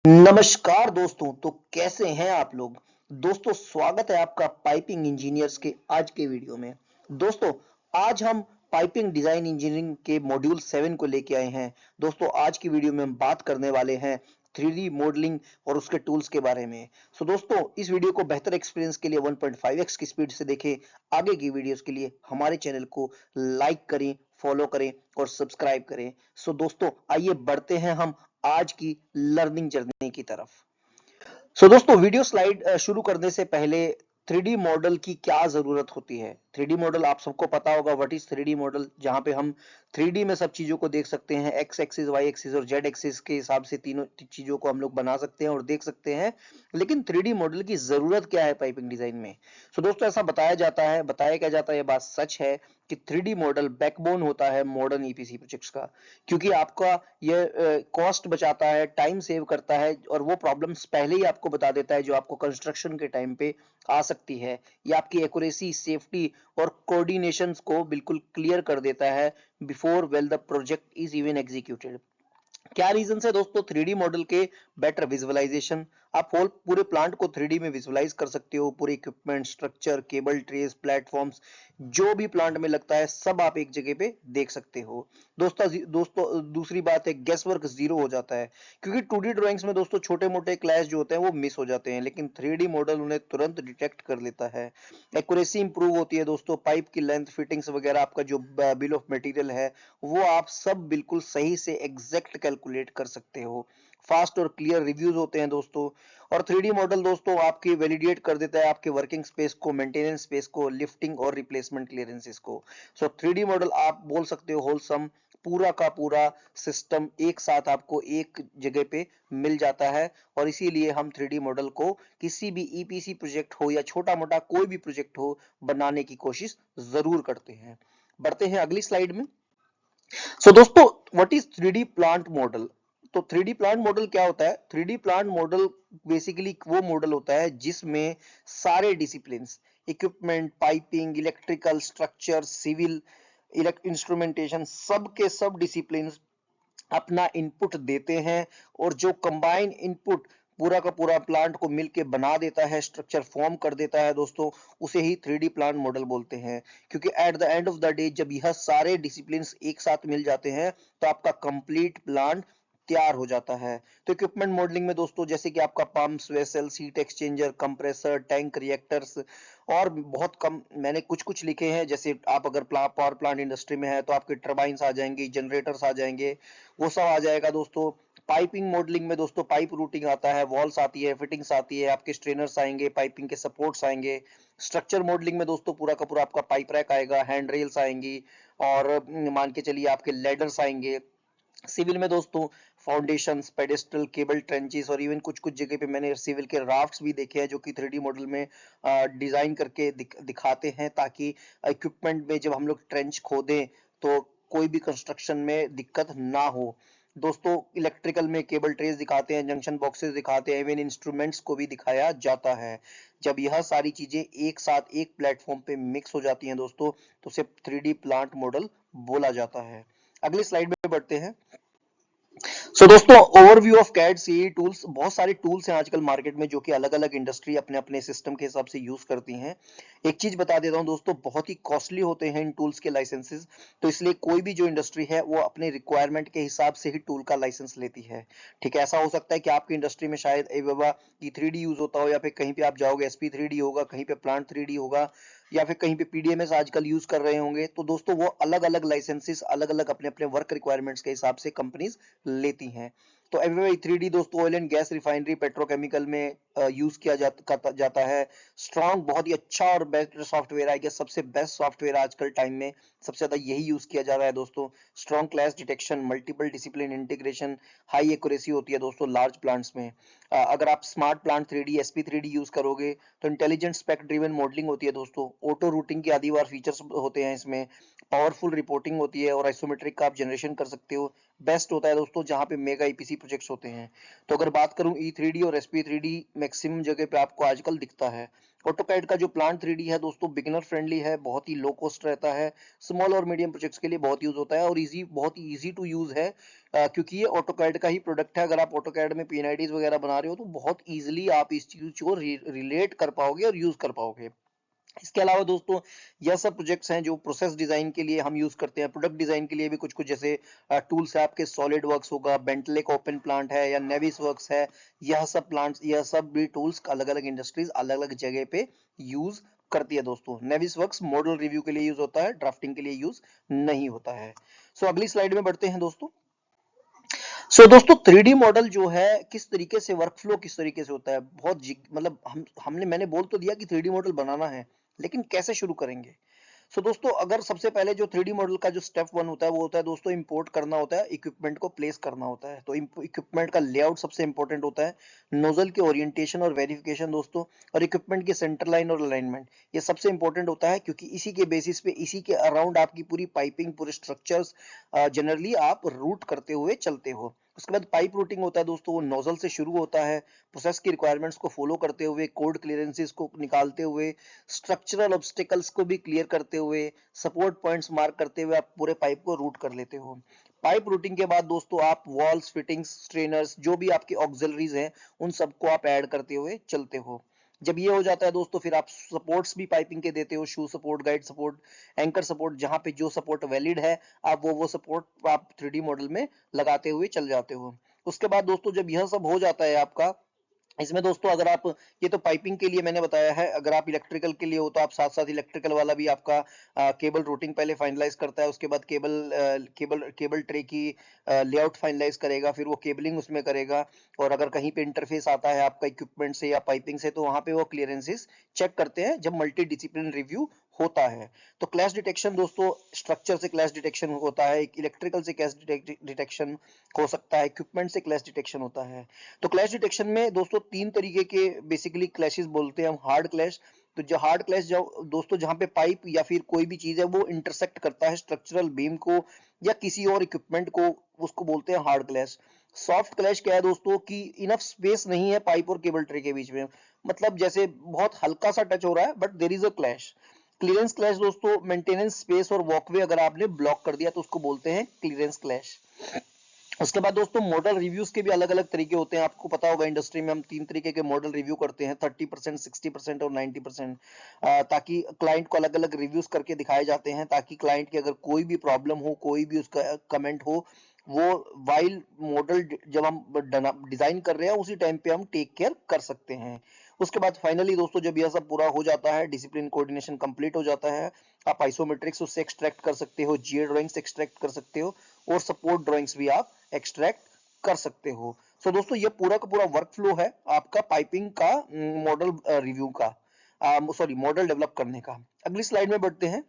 नमस्कार दोस्तों। तो कैसे हैं आप लोग। दोस्तों स्वागत है आपका पाइपिंग इंजीनियर्स के आज के वीडियो में। दोस्तों आज हम पाइपिंग डिजाइन इंजीनियरिंग के मॉड्यूल 7 को लेके आए हैं। दोस्तों आज की वीडियो में हम बात करने वाले हैं 3D मॉडलिंग और उसके टूल्स के बारे में। दोस्तों इस वीडियो को बेहतर एक्सपीरियंस के लिए 1.5x की स्पीड से देखें। आगे की वीडियोस के लिए हमारे चैनल को लाइक करें, फॉलो करें और सब्सक्राइब करें। दोस्तों आइए बढ़ते हैं हम आज की लर्निंग जर्नी की तरफ। दोस्तों वीडियो स्लाइड शुरू करने से पहले 3D मॉडल की क्या जरूरत होती है। 3D मॉडल आप सबको पता होगा व्हाट इज 3D मॉडल, जहां पे हम 3D में सब चीजों को देख सकते हैं। एक्स एक्सिस, वाई एक्सिस और जेड एक्सिस के हिसाब से तीनों चीजों को हम लोग बना सकते हैं और देख सकते हैं। लेकिन 3D मॉडल की जरूरत क्या है पाइपिंग डिजाइन में। दोस्तों ऐसा बताया क्या जाता है, ये बात सच है कि 3D मॉडल बैकबोन होता है मॉडर्न ईपीसी प्रोजेक्ट्स का, क्योंकि आपका ये कॉस्ट बचाता है, टाइम सेव करता है और वो प्रॉब्लम्स पहले ही आपको बता देता है जो आपको कंस्ट्रक्शन के टाइम पे आ सकती है। ये आपकी एक्यूरेसी, सेफ्टी और कोऑर्डिनेशंस को बिल्कुल क्लियर कर देता है before well the project is even executed. क्या रीजन है दोस्तों 3D मॉडल के? Better visualization. आप होल पूरे प्लांट को 3D में विजुअलाइज कर सकते हो। पूरे equipment, structure, cable trays, platforms, जो भी प्लांट में लगता है सब आप एक जगह पे देख सकते हो। दोस्तों दूसरी बात है, गैस वर्क जीरो हो जाता है, क्योंकि 2D ड्राइंग्स में दोस्तों छोटे मोटे क्लैश जो होते हैं वो मिस हो जाते हैं, लेकिन 3D मॉडल उन्हें तुरंत डिटेक्ट कर लेता है। एक्यूरेसी इंप्रूव होती है दोस्तों। पाइप की लेंथ, फिटिंग्स वगैरह, आपका जो बिल ऑफ मटेरियल है वो आप सब बिल्कुल सही से एग्जैक्ट कैलकुलेट कर सकते हो। फास्ट और क्लियर रिव्यूज होते हैं दोस्तों। और 3D मॉडल दोस्तों आपकी वैलिडेट कर देता है आपके वर्किंग स्पेस को, मेंटेनेंस स्पेस को, लिफ्टिंग और रिप्लेसमेंट क्लियरेंसेस को। 3D मॉडल आप बोल सकते हो होलसम, पूरा का पूरा सिस्टम एक साथ आपको एक जगह पे मिल जाता है। और इसीलिए हम 3D मॉडल को किसी भी ईपीसी प्रोजेक्ट हो या छोटा मोटा कोई भी प्रोजेक्ट हो बनाने की कोशिश जरूर करते हैं। बढ़ते हैं अगली स्लाइड में। दोस्तों what is 3D plant model. तो 3D प्लांट मॉडल क्या होता है? 3D प्लांट मॉडल बेसिकली वो मॉडल होता है जिसमें सारे discipline, equipment, piping, electrical, structure, civil, instrumentation, सब के सब डिसिप्लिन अपना इनपुट देते हैं। और जो कंबाइन इनपुट पूरा का पूरा प्लांट को मिलके बना देता है, स्ट्रक्चर फॉर्म कर देता है दोस्तों, उसे ही 3D प्लांट मॉडल बोलते हैं। क्योंकि at the end of the day जब यह सारे डिसिप्लिन एक साथ मिल जाते हैं तो आपका कंप्लीट प्लांट तैयार हो जाता है। तो इक्विपमेंट मॉडलिंग में दोस्तों जैसे कि आपका pumps, vessels, heat exchanger, compressor, tank, reactors और बहुत कम मैंने कुछ कुछ लिखे हैं। जैसे आप अगर पावर प्लांट इंडस्ट्री में है तो आपके टर्बाइंस आ जाएंगे, जनरेटर्स आ जाएंगे, वो सब आ जाएगा दोस्तों। पाइपिंग मॉडलिंग में दोस्तों पाइप रूटिंग आता है, वॉल्स आती है, फिटिंग्स आती है, आपके स्ट्रेनर्स आएंगे, पाइपिंग के सपोर्ट्स आएंगे। स्ट्रक्चर मॉडलिंग में दोस्तों पूरा का पूरा आपका पाइप रैक आएगा, हैंड रेल्स आएंगी और मान के चलिए आपके लेडर्स आएंगे। सिविल में दोस्तों फाउंडेशंस, पेडेस्टल, केबल ट्रेंचेस और इवन कुछ कुछ जगह पे मैंने सिविल के राफ्ट्स भी देखे हैं जो कि 3D मॉडल में डिजाइन करके दिखाते हैं, ताकि इक्विपमेंट में जब हम लोग ट्रेंच खोदें तो कोई भी कंस्ट्रक्शन में दिक्कत ना हो। दोस्तों इलेक्ट्रिकल में केबल ट्रेस दिखाते हैं, जंक्शन बॉक्सेस दिखाते हैं, इवन इंस्ट्रूमेंट्स को भी दिखाया जाता है। जब यह सारी चीजें एक साथ एक प्लेटफॉर्म पे मिक्स हो जाती हैं दोस्तों तो उसे 3D प्लांट मॉडल बोला जाता है। अगली स्लाइड में बढ़ते हैं। दोस्तों overview of CAD CE tools. बहुत सारे टूल्स हैं आजकल मार्केट में जो कि अलग अलग इंडस्ट्री अपने अपने सिस्टम के हिसाब से यूज करती हैं। एक चीज बता देता हूं दोस्तों, बहुत ही कॉस्टली होते हैं इन टूल्स के लाइसेंसेस। तो इसलिए कोई भी जो इंडस्ट्री है वो अपने रिक्वायरमेंट के हिसाब से ही टूल का लाइसेंस लेती है। ठीक है, ऐसा हो सकता है कि आपकी इंडस्ट्री में शायद एवेवा की 3D यूज होता हो, या फिर कहीं पे आप जाओगे SP3D होगा, कहीं पे प्लांट 3D होगा, या फिर कहीं पे PDMS आजकल यूज कर रहे होंगे। तो दोस्तों वो अलग अलग लाइसेंसेस अलग अलग अपने अपने वर्क रिक्वायरमेंट्स के हिसाब से कंपनीज लेती हैं। तो एवरीवे 3D दोस्तों oil and gas, refinery, petrochemical में यूज किया जाता है। स्ट्रॉन्ग, बहुत ही अच्छा और बेस्ट सॉफ्टवेयर है, सबसे बेस्ट सॉफ्टवेयर आजकल टाइम में सबसे ज्यादा यही यूज किया जा रहा है दोस्तों। Strong clash detection, multiple discipline integration, high accuracy होती है दोस्तों लार्ज प्लांट्स में। अगर आप smart plant 3D, SP3D use करोगे तो इंटेलिजेंट स्पेक ड्रिवन मॉडलिंग होती है दोस्तों। ऑटो रूटिंग के आदि बार फीचर्स होते हैं इसमें। पावरफुल रिपोर्टिंग होती है और आइसोमेट्रिक का आप जनरेशन कर सकते हो। बेस्ट होता है दोस्तों जहाँ पे मेगा ईपीसी प्रोजेक्ट्स होते हैं। तो अगर बात करूं E3D और SP3D मैक्सिमम जगह पे आपको आजकल दिखता है। ऑटोकैड का जो प्लांट 3D है दोस्तों बिगिनर फ्रेंडली है, बहुत ही लो कॉस्ट रहता है, स्मॉल और मीडियम प्रोजेक्ट्स के लिए बहुत यूज होता है और इजी, बहुत ही इजी टू यूज है, क्योंकि ये ऑटोकैड का ही प्रोडक्ट है। अगर आप ऑटोकैड में पीएनआईडीज वगैरह बना रहे हो तो बहुत इजीली आप इस चीज को रिलेट कर पाओगे और यूज कर पाओगे। इसके अलावा दोस्तों यह सब प्रोजेक्ट्स हैं जो प्रोसेस डिजाइन के लिए हम यूज करते हैं। प्रोडक्ट डिजाइन के लिए भी कुछ कुछ जैसे टूल्स है आपके, सॉलिड वर्क्स होगा, बेंटले का ओपन प्लांट है या नेविस वर्क्स है, यह सब प्लांट्स, यह सब भी टूल्स अलग अलग इंडस्ट्रीज अलग अलग जगह पे यूज करती है दोस्तों। नेविस वर्क्स मॉडल रिव्यू के लिए यूज होता है, ड्राफ्टिंग के लिए यूज नहीं होता है। अगली स्लाइड में बढ़ते हैं दोस्तों। दोस्तों 3D मॉडल जो है किस तरीके से, वर्कफ्लो किस तरीके से होता है, बहुत मतलब मैंने बोल तो दिया कि 3D मॉडल बनाना है, लेकिन कैसे शुरू करेंगे। दोस्तों अगर सबसे पहले जो 3D मॉडल का जो स्टेप 1 होता है वो होता है दोस्तों इंपोर्ट करना होता है, इक्विपमेंट को प्लेस करना होता है। तो इक्विपमेंट का लेआउट सबसे इंपॉर्टेंट होता है, नोजल के ओरिएंटेशन और वेरिफिकेशन दोस्तों, और इक्विपमेंट की सेंटर लाइन और अलाइनमेंट, ये सबसे इंपॉर्टेंट होता है, क्योंकि इसी के बेसिस पे, इसी के अराउंड आपकी पूरी पाइपिंग, पूरे स्ट्रक्चर्स जनरली आप रूट करते हुए चलते हो। उसके बाद पाइप रूटिंग होता है दोस्तों, वो नोजल से शुरू होता है, प्रोसेस की रिक्वायरमेंट्स को फॉलो करते हुए, कोड क्लियरेंसेस को निकालते हुए, स्ट्रक्चरल ऑब्स्टिकल्स को भी क्लियर करते हुए, सपोर्ट पॉइंट्स मार्क करते हुए आप पूरे पाइप को रूट कर लेते हो। पाइप रूटिंग के बाद दोस्तों आप वॉल्स, फिटिंग्स, स्ट्रेनर्स, जो भी आपके ऑक्सिलरीज हैं, उन सबको आप ऐड करते हुए चलते हो। जब ये हो जाता है दोस्तों फिर आप सपोर्ट्स भी पाइपिंग के देते हो, shoe support, guide support, anchor support, जहां पे जो सपोर्ट वैलिड है आप वो सपोर्ट आप 3D मॉडल में लगाते हुए चल जाते हो। उसके बाद दोस्तों जब यह सब हो जाता है आपका, इसमें दोस्तों अगर आप, ये तो पाइपिंग के लिए मैंने बताया है, अगर आप इलेक्ट्रिकल के लिए हो तो आप साथ साथ इलेक्ट्रिकल वाला भी आपका केबल रूटिंग पहले फाइनलाइज करता है, उसके बाद केबल ट्रे की लेआउट फाइनलाइज करेगा, फिर वो केबलिंग उसमें करेगा, और अगर कहीं पे इंटरफेस आता है आपका इक्विपमेंट से या पाइपिंग से तो वहां पे वो क्लियरेंसेस चेक करते हैं जब मल्टी डिसिप्लिन रिव्यू होता है। तो क्लैश डिटेक्शन दोस्तों, स्ट्रक्चर से क्लैश डिटेक्शन होता है, इलेक्ट्रिकल से क्लैश डिटेक्शन हो सकता है, इक्विपमेंट से क्लैश डिटेक्शन होता है। तो क्लैश डिटेक्शन में दोस्तों तीन तरीके के बेसिकली क्लैशेस बोलते हैं हम। हार्ड क्लैश, तो जो हार्ड क्लैश जो दोस्तों जहां पे पाइप या फिर कोई भी चीज है वो इंटरसेक्ट करता है स्ट्रक्चरल बीम को या किसी और इक्विपमेंट को, उसको बोलते हैं हार्ड क्लैश। सॉफ्ट क्लैश क्या है दोस्तों कि इनफ स्पेस नहीं है पाइप और केबल ट्रे के बीच में, मतलब जैसे बहुत हल्का सा टच हो रहा है but there is a clash. Clearance clash दोस्तों, मेंटेनेंस स्पेस और वॉकवे अगर आपने ब्लॉक कर दिया तो उसको बोलते हैं क्लियरेंस क्लैश। उसके बाद दोस्तों मॉडल रिव्यूज के भी अलग अलग तरीके होते हैं, आपको पता होगा इंडस्ट्री में हम तीन तरीके के मॉडल रिव्यू करते हैं, 30%, 60% और 90%, ताकि क्लाइंट को अलग अलग रिव्यूज करके दिखाए जाते हैं, ताकि क्लाइंट की अगर कोई भी प्रॉब्लम हो, कोई भी उसका कमेंट हो, वो वाइल मॉडल जब हम डिजाइन कर रहे हैं उसी टाइम पे हम टेक केयर कर सकते हैं। उसके बाद फाइनली दोस्तों जब यह सब पूरा हो जाता है, डिसिप्लिन कोऑर्डिनेशन कंप्लीट हो जाता है, आप आइसोमेट्रिक्स उससे एक्सट्रैक्ट कर सकते हो, जीए ड्राइंग्स एक्सट्रैक्ट कर सकते हो, और सपोर्ट ड्राइंग्स भी आप एक्सट्रैक्ट कर सकते हो। दोस्तों ये पूरा का पूरा वर्क फ्लो है आपका पाइपिंग का, मॉडल रिव्यू का, सॉरी मॉडल डेवलप करने का। अगली स्लाइड में बढ़ते हैं।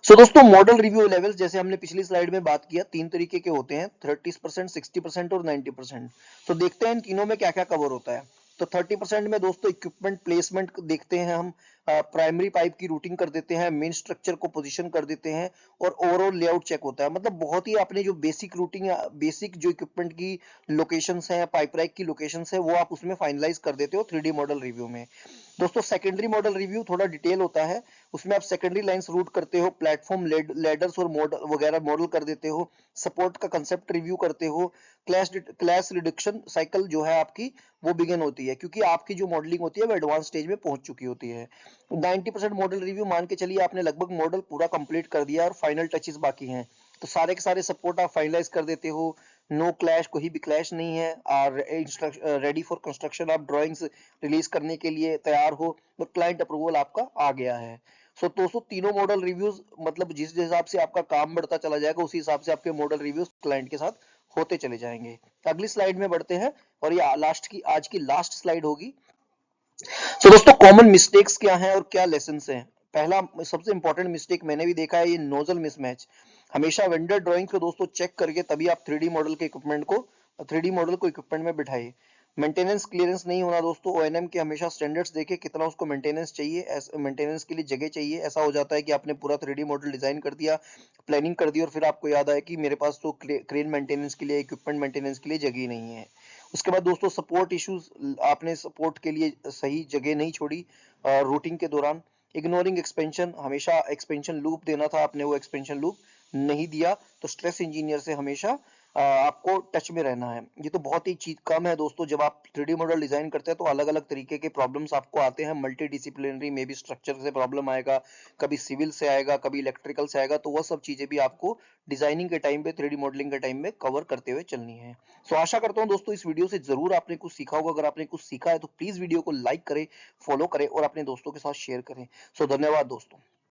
दोस्तों मॉडल रिव्यू लेवल्स जैसे हमने पिछली स्लाइड में बात किया, तीन तरीके के होते हैं, 30%, 60% और 90%। तो देखते हैं इन तीनों में क्या क्या कवर होता है। तो 30% में दोस्तों इक्विपमेंट प्लेसमेंट देखते हैं हम, प्राइमरी पाइप की रूटिंग कर देते हैं, मेन स्ट्रक्चर को पोजीशन कर देते हैं, और ओवरऑल लेआउट चेक होता है। मतलब बहुत ही आपने जो बेसिक रूटिंग, बेसिक जो इक्विपमेंट की लोकेशंस हैं, पाइप रैक की लोकेशंस है, वो आप उसमें फाइनलाइज कर देते हो 3D मॉडल रिव्यू में। दोस्तों सेकेंडरी मॉडल रिव्यू थोड़ा डिटेल होता है, उसमें आप सेकेंडरी लाइंस रूट करते हो, प्लेटफॉर्म लेडर्स और मॉडल वगैरह मॉडल कर देते हो, सपोर्ट का कंसेप्ट रिव्यू करते हो, क्लैश रिडक्शन साइकिल जो है आपकी वो बिगिन होती है, क्योंकि आपकी जो मॉडलिंग होती है वो एडवांस स्टेज में पहुंच चुकी होती है। 90% मॉडल रिव्यू मान के चलिए आपने लगभग मॉडल पूरा कंप्लीट कर दिया और फाइनल टचेस बाकी हैं, तो सारे के सारे सपोर्ट आप फाइनलाइज कर देते हो, नो क्लैश, कोई भी क्लैश नहीं है, और रेडी फॉर कंस्ट्रक्शन, आप ड्राइंग्स रिलीज करने के लिए तैयार हो, और क्लाइंट अप्रूवल आपका आ गया है। दोस्तों तीनों मॉडल रिव्यूज, मतलब जिस हिसाब से आपका काम बढ़ता चला जाएगा उसी हिसाब से आपके मॉडल रिव्यूज क्लाइंट के साथ होते चले जाएंगे। अगली स्लाइड में बढ़ते हैं, और ये आज की लास्ट स्लाइड होगी। दोस्तों कॉमन मिस्टेक्स क्या हैं और क्या लेसन हैं। पहला सबसे इंपॉर्टेंट मिस्टेक मैंने भी देखा है, ये नोजल मिसमैच। हमेशा वेंडर ड्राइंग को दोस्तों चेक करके तभी आप 3D मॉडल के इक्विपमेंट को 3D मॉडल को इक्विपमेंट में बिठाइए। मेंटेनेंस क्लियरेंस नहीं होना दोस्तों, ओएनएम के हमेशा स्टैंडर्ड्स देखे कितना उसको मेंटेनेंस चाहिए, मेंटेनेंस के लिए जगह चाहिए। ऐसा हो जाता है कि आपने पूरा 3D मॉडल डिजाइन कर दिया, प्लानिंग कर दी और फिर आपको याद आया कि मेरे पास तो क्रेन मेंटेनेंस के लिए, इक्विपमेंट मेंटेनेंस के लिए जगह ही नहीं है। उसके बाद दोस्तों सपोर्ट इश्यूज, आपने सपोर्ट के लिए सही जगह नहीं छोड़ी रूटिंग के दौरान। इग्नोरिंग एक्सपेंशन, हमेशा एक्सपेंशन लूप देना था, आपने वो एक्सपेंशन लूप नहीं दिया। तो स्ट्रेस इंजीनियर से हमेशा आपको टच में रहना है। ये तो बहुत ही चीज कम है दोस्तों, जब आप 3D मॉडल डिजाइन करते हैं तो अलग अलग तरीके के प्रॉब्लम्स आपको आते हैं। मल्टी डिसिप्लिनरी में भी स्ट्रक्चर से प्रॉब्लम आएगा, कभी सिविल से आएगा, कभी इलेक्ट्रिकल से आएगा। तो वह सब चीजें भी आपको डिजाइनिंग के टाइम पे, 3D मॉडलिंग के टाइम में कवर करते हुए चलनी है। सो आशा करता हूँ दोस्तों इस वीडियो से जरूर आपने कुछ सीखा होगा। अगर आपने कुछ सीखा है तो प्लीज वीडियो को लाइक करें, फॉलो करें और अपने दोस्तों के साथ शेयर करें। सो धन्यवाद दोस्तों।